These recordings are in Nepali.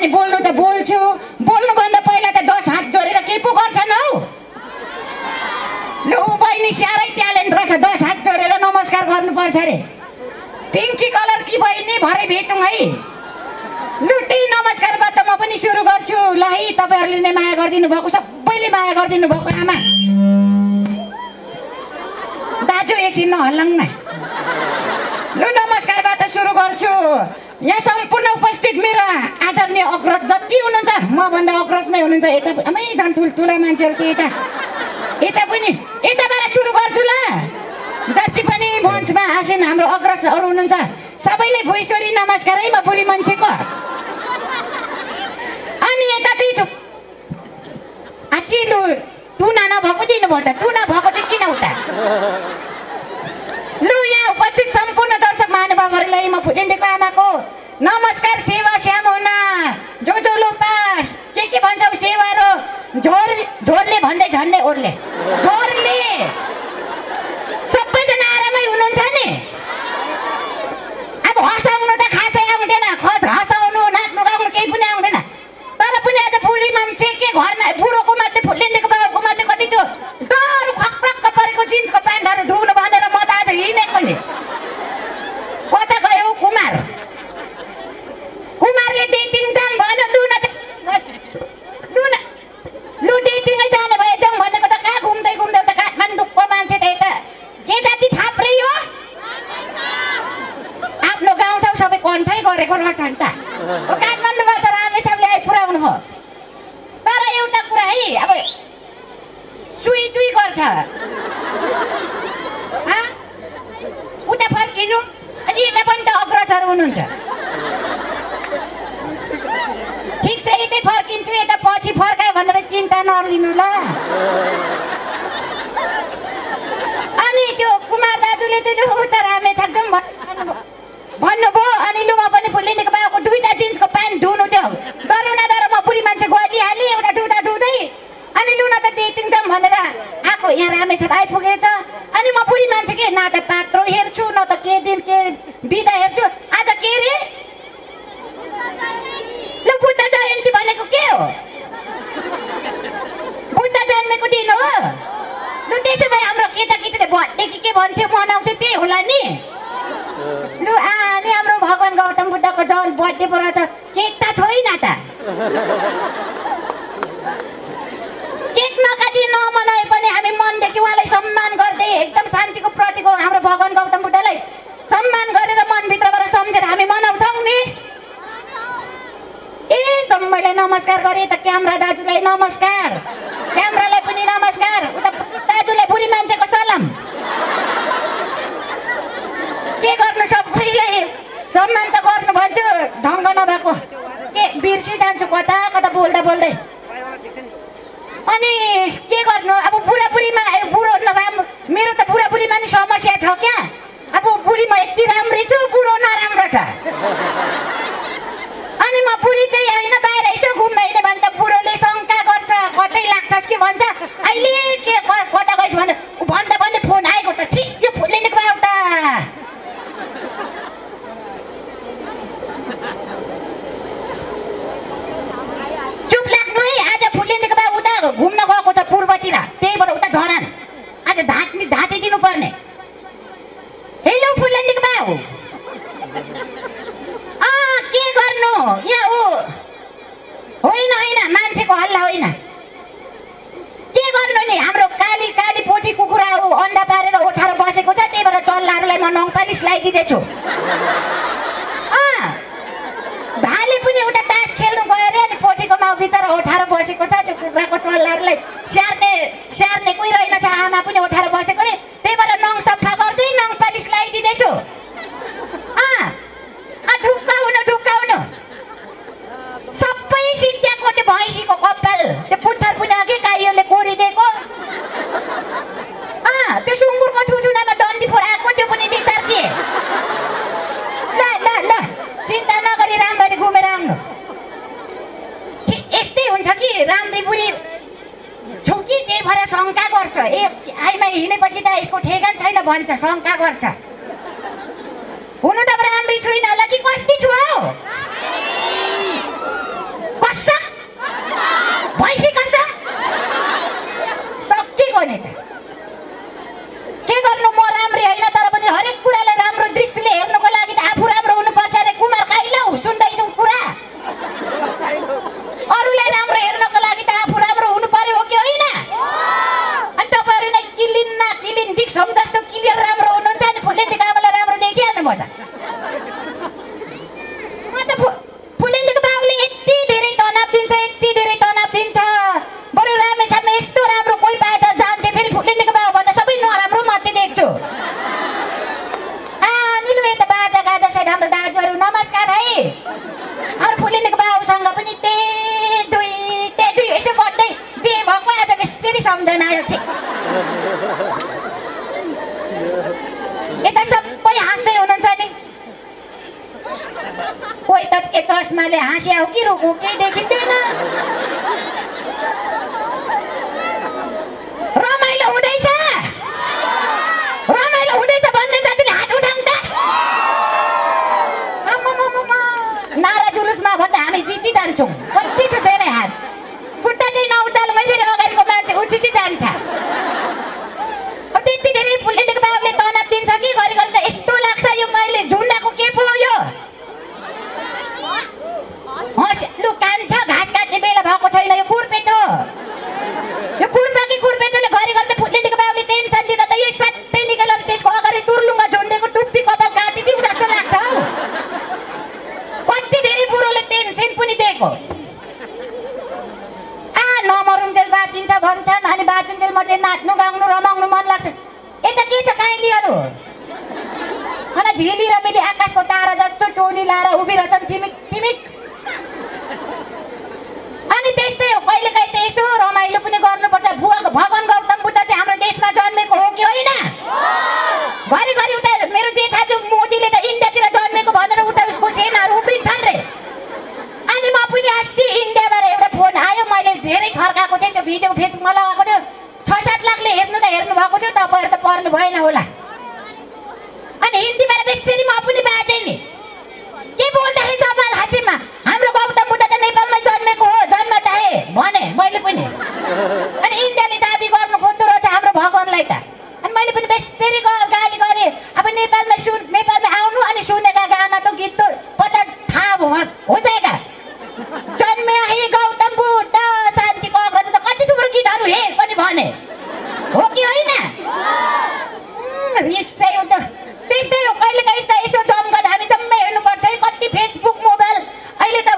अनि बोल्नु त बोल्छु, बोल्नुभन्दा पहिला त 10 हात जोडेर के पो गर्छन् हौ? लु बहिनी साह्रै ट्यालेन्ट रहेछ, 10 हात जोडेर नमस्कार गर्नुपर्छ अरे। पिङ्की कलर कि बहिनी भरे भेटौँ है। लु त्यही नमस्कारबाट म पनि सुरु गर्छु। ल है, तपाईँहरूले नै माया गरिदिनु भएको, सबैले माया गरिदिनु भएको आमा दाजु एकछिन नहल्लाङ न। लु नमस्कारबाट सुरु गर्छु। यहाँ सम्पूर्ण उपस्थित मेरा आदरणीय अग्रज जति हुनुहुन्छ, मभन्दा अग्रज नै हुनुहुन्छ, यता आमै झन् ठुल्ठुला मान्छेहरू कि यता पनि यताबाट सुरु गर्छु ल। जति पनि मञ्चमा आसीन हाम्रो अग्रजहरू हुनुहुन्छ सबैलाई भुइँसोरी नमस्कार है म बुढी मान्छेको। अनि यता चाहिँ आची लु टुना नभएको दिनुभयो त, टुना भएको चाहिँ किन उता? लु यहाँ उपस्थित सम्पूर्ण दर्शक महानुभावहरूलाई म फुलेन्डेको आमाको नमस्कार। सेवा श्याम हुना जो जो लो पास के भन्छौ सेवा रो झोरले भन्दै झन्डै ओर्ले झोरले सबैजना आरामै हुनुहुन्छ नि? अब हँसाउनु त खासै आउँदैन, हँसाउनु नाच्नु गाउनु केही पनि आउँदैन। तर पनि आज बुढी मान्छे के घरमा बुढोको मात्रै फुलेन्डेको बाबुको मात्रै कति त्यो डर खक्रक्क परेको जिन्सको प्यान्टहरू धुनु भनेर म त आज हिँडेको नि। कता गयो कुमार? कुमारले डेटिङ जाम भन्यो, लु डेटिङै जाने भए जाउँ भनेको त कहाँ घुम्दै घुम्दै त काठमाडौँको मान्छे त यता के जाति थाप्रै हो? आफ्नो गाउँठाउँ सबै कन्ठै गरेको रहेछन् त। काठमाडौँबाट रामेछापले आइपुर्याउनु भयो। तर एउटा कुरा है, अब चुई चुई गर्छ उता फर्किनु, अनि यता पनि त अग्रजहरू हुनुहुन्छ। ठिक छ यतै फर्किन्छु, यता पछि फर्कायो भनेर चिन्ता नलिनु ल। अनि त्यो कुमार दाजुले चाहिँ उता रामेछाप जाउँ भन्नुभयो। अनि लु म पनि फुलेन्डेको बाबुको 2टा जिन्सको प्यान्ट धुनु थियो, डरौँ न डर म बुढी मान्छे गइदिइहालेँ एउटा धुँदा धुँदै। अनि लु न त डेटिङ जाउँ भनेर आएको यहाँ रामेछाप आइपुगेछ। अनि म बुढी मान्छे के न त पात्रो हेर्छु न त के दिन के बिदा हेर्छु। आज के रे? लु बुद्ध जयन्ती भनेको के हो? बुद्ध जन्मेको दिन हो। लु त्यसो भए हाम्रो केटाकेटीले बर्थडे के भन्थ्यो मनाउँथ्यो त्यही होला नि। लु अनि हाम्रो भगवान् गौतम बुद्धको बर्थडे पो रहेछ, केक त छैन त। केक नकाटी नमनाए पनि हामी मनदेखि उहाँलाई सम्मान गर्दै एकदम शान्तिको प्रतीक हो हाम्रो भगवान् गौतम बुद्धलाई सम्मान गरेर मनभित्रबाट सम्झेर हामी मनाउँछौँ नि। ए मैले नमस्कार गरेँ त क्यामेरा दाजुलाई नमस्कार, क्यामेरालाई पनि नमस्कार, उता दाजुलाई बुढी मान्छेको सलाम। के गर्नु सबैलाई सम्मान त गर्नु भन्छु, ढङ्ग नभएको के बिर्सी जान्छु कता कता बोल्दा बोल्दै। अनि के गर्नु अब बुढाबुढीमा बुढो नराम्रो, मेरो त बुढाबुढीमा नि समस्या छ क्या। अब बुढी म यति राम्री छु, बुढो नराम्रो छ। अनि म बुढी चाहिँ होइन बाहिर यसो घुम्न हिँड्यो भने त बुढोले शङ्का गर्छ, कतै लाग्छस् कि भन्छ। अहिले के कता गइस् भने भन्दा पनि फोन आएको त छि यो फुलेन्डेको बाबु त चुप लाग्नु है। आज फुलेन्डेको बाबु उता घुम्न गएको छ पूर्वतिर, त्यहीबाट उता धरान आज ढाँटिदिनु पर्ने। हेलो फुलेन्डेको बाबु के गर्नु यहाँ होइन होइन मान्छेको हल्ला होइन। के गर्नु नि हाम्रो काली काली पोथी कुखुराहरू अन्डा पारेर ओठाएर बसेको छ, त्यही भएर चल्लाहरूलाई म नङपालिस लगाइदिँदैछु। भाले पनि उता तास खेल्नु गयो अरे, अनि पोथीको माउ भित्र ओठाएर बसेको छ। त्यो कुखुराको चल्लाहरूलाई स्याहार्ने कोही रहेनछ, आमा पनि ओठाएर बसेको अरे, त्यही भएर नङ सफा गर्दै नङपालिस लगाइदिँदैछु। ढुक्काउनु सबै सिद्ध्याएको त्यो भैँसीको कपाल त्यो पुच्छर पनि अघि गाईहरूले कोरिदिएको। त्यो सुँगुरको ठुठुनामा डन्डी फोराएको त्यो पनि नितार्दिए। ल चिन्ता नगरी राम्ररी घुमेर आउनु। यस्तै हुन्छ कि राम्री बुढी छु कि त्यही भएर शङ्का गर्छ। आइमा हिँडेपछि त यसको ठेगान छैन भन्छ, शङ्का गर्छ। हुनु त राम्री छुइनँ होला कि कस्ती छु हौ? कोही त के चस्माले हाँस्या हो कि रुको केही देखिँदैन। रमाइलो हुँदैछ भन्ने जातिले हात उठाउँ त। नारा जुलुसमा भन्दा हामी जितिजान्छौँ। कति छ धेरै हात, खुट्टा चाहिँ नउतालमै फेरि अगाडिको मान्छे उछिटी जान्छ। त्यति धेरै फुलेको बाबुले तनाव दिन्छ कि घरिघरि त यस्तो लाग्छ यो मैले झुन्डाको के पो यो। लु कान्छ घाँस काट्ने बेला भएको छैन यो कुर्पेटो। यो कुर्पेटोले घरिघरि त फुलेको बाबुले टेन्सन दिँदा त यो स्वात्तै निकालेर त्यसको अगाडि तुर्लुङमा झुन्डेको टुप्पी कपाल काटिदिउँ जस्तो लाग्छ हौ। कति धेरै बुढोले टेन्सन पनि दिएको। नमरुन्जेल बाँचिन्छ भन्छन् अनि बाँचुन्जेल म चाहिँ नाच्नु गाउनु रमाउनु मन लाग्छ। यता के छ काइलीहरू अनि झिली रमेली आकाशको तारा जस्तो टोली लाएर उभिरहेछन् टिमिक टिमिक। अनि त्यस्तै हो, कहिलेकाहीँ चाहिँ यसो रमाइलो पनि गर्नुपर्छ। भगवान गौतम बुद्ध चाहिँ हाम्रो देशमा जन्मेको हो कि होइन? घरिघरि उता मेरो जेठाजु मोदीले त इन्डियातिर जन्मेको भनेर उता उसको सेनाहरू उफ्रिन्छन् रे। अनि म पनि अस्ति इन्डियाबाट एउटा फोन आयो, मैले धेरै खर्काएको थिएँ त्यो भिडियो फेसबुकमा लगाएको थियो। 6-7 लाखले हेर्नु भएको थियो, तपाईँहरू त पर्नु भएन होला। अनि हिन्दीबाट बेसरी म पनि बाँचेँ नि। के बोल्दाखेरि जबाल हाँसीमा हाम्रो गौतम बुद्ध त नेपालमै जन्मेको हो जन्म चाहे भने मैले पनि। अनि इन्डियाले दाबी गर्नु खोज्दो रहेछ हाम्रो भगवानलाई त। अनि मैले पनि बेसरी गाली गरेँ। अब नेपालमा आउनु अनि सुनेका गाना त गीत त 50 थाहा हो जाएगा। जन्मे है गौतम बुद्ध शान्तिको अग्रज त कति थुप्रो गीतहरू हे पनि भने हो कि होइन? रिसै हो त। त्यस्तै हो, कहिलेकाहीँ त यसो जमघट हामी जम्मै हेर्नुपर्छ है। कति फेसबुक मोबाइल अहिले त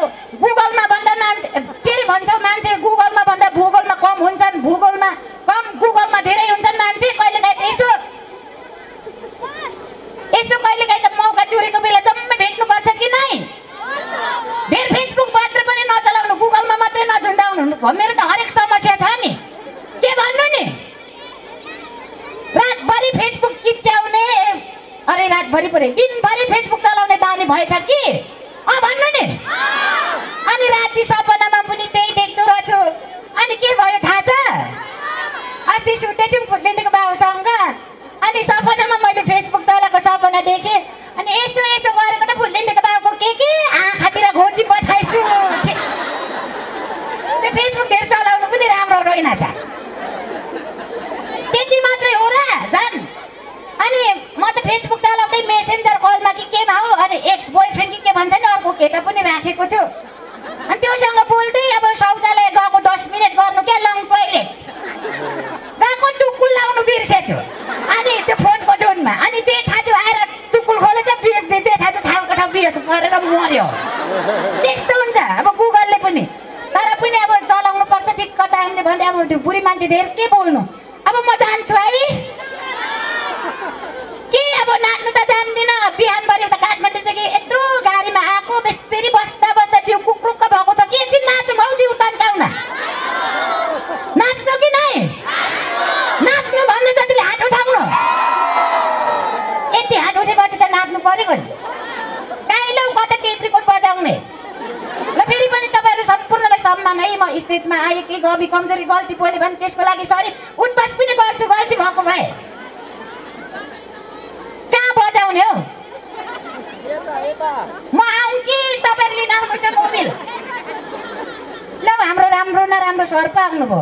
गुगलमा भन्दा मान्छे के अरे भन्छ मान्छे गुगलमा भन्दा भूगोलमा कम हुन्छन्, भूगोलमा कम गुगलमा धेरै हुन्छन् मान्छे। कहिलेकाहीँ त यसो कहिलेकाहीँ त मौका चुरेको बेला जम्मै भेट्नुपर्छ कि नै? धेर फेसबुक मात्र पनि नचलाउनु, गुगलमा मात्रै नझुन्डाउनु। मेरो त हरेक समस्या छ नि, के भन्नु नि? रातभरि फेसबुक किच्याउने, अरे रातभरि परे दिनभरि फेसबुक चलाउने बानी भएछ कि भन्नु नि। अनि राति सपनामा पनि त्यही देख्दो रहेछु। अनि के भयो थाहा छ? अस्ति सुत्दै थियौँ फुट्लेको बाबुसँग। अनि सपनामा मैले फेसबुक चलाएको सपना देखेँ। अनि यसो गरेको त फुट्लेको बाबुको के आँखातिर घोची पठाइछु। त्यो फेसबुक धेर चलाउनु पनि राम्रो रहेनछ। त्यति मात्रै हो र झन्। अनि म त फेसबुक चलाउँदै मेसेन्जर कलमा कि केमा हो अनि एक्स बोयफ्रेन्ड कि के भन्छ नि अर्को केटा पनि राखेको छु। अनि त्योसँग बोल्दै अब शौचालय गएको 10 मिनट गर्नु क्या लङ टोइलेट गएको टुक्कुल लाउनु बिर्सेछु। अनि त्यो फोनको डोनमा अनि जेठाजु आएर टुक्कुल खोलेछ, जेठाजु ठाउँको ठाउँ बिर्स गरेर मर्यो। त्यस्तो हुन्छ अब गुगलले पनि। तर पनि अब चलाउनु पर्छ ठिक्क टाइमले भन्दै। अब त्यो बुढी मान्छे धेर के बोल्नु। अब म जान्छु है के अब नाच्नु त जान्दिनँ। बिहानभरि उता काठमाडौँदेखि यत्रो गाडीमा आएको बेसरी बस्दा जिउ कुक्रुक्क भएको छ कि एकछिन नाचौँ हौ जिउ तन्काउन। नाच्नु कि नै? नाच्नु भन्ने जतिले हात उठाउनु। यति हात उठेपछि त नाच्नु परेको नि। काहीँ लौ कता टेप रेकर्ड बजाउने। ल फेरि पनि तपाईँहरू सम्पूर्णलाई सम्मान है। म स्टेजमा आएँ कि कवि कमजोरी गल्ती बोल्यो भने त्यसको लागि सरी उठबस पनि गर्छु गल्ती भएको भए। कहाँ बजाउने हो? म आउँ कि तपाईँहरू लिन आउनुहुन्छ मोबिल? ल हाम्रो राम्रो न राम्रो सर्प आउनुभयो।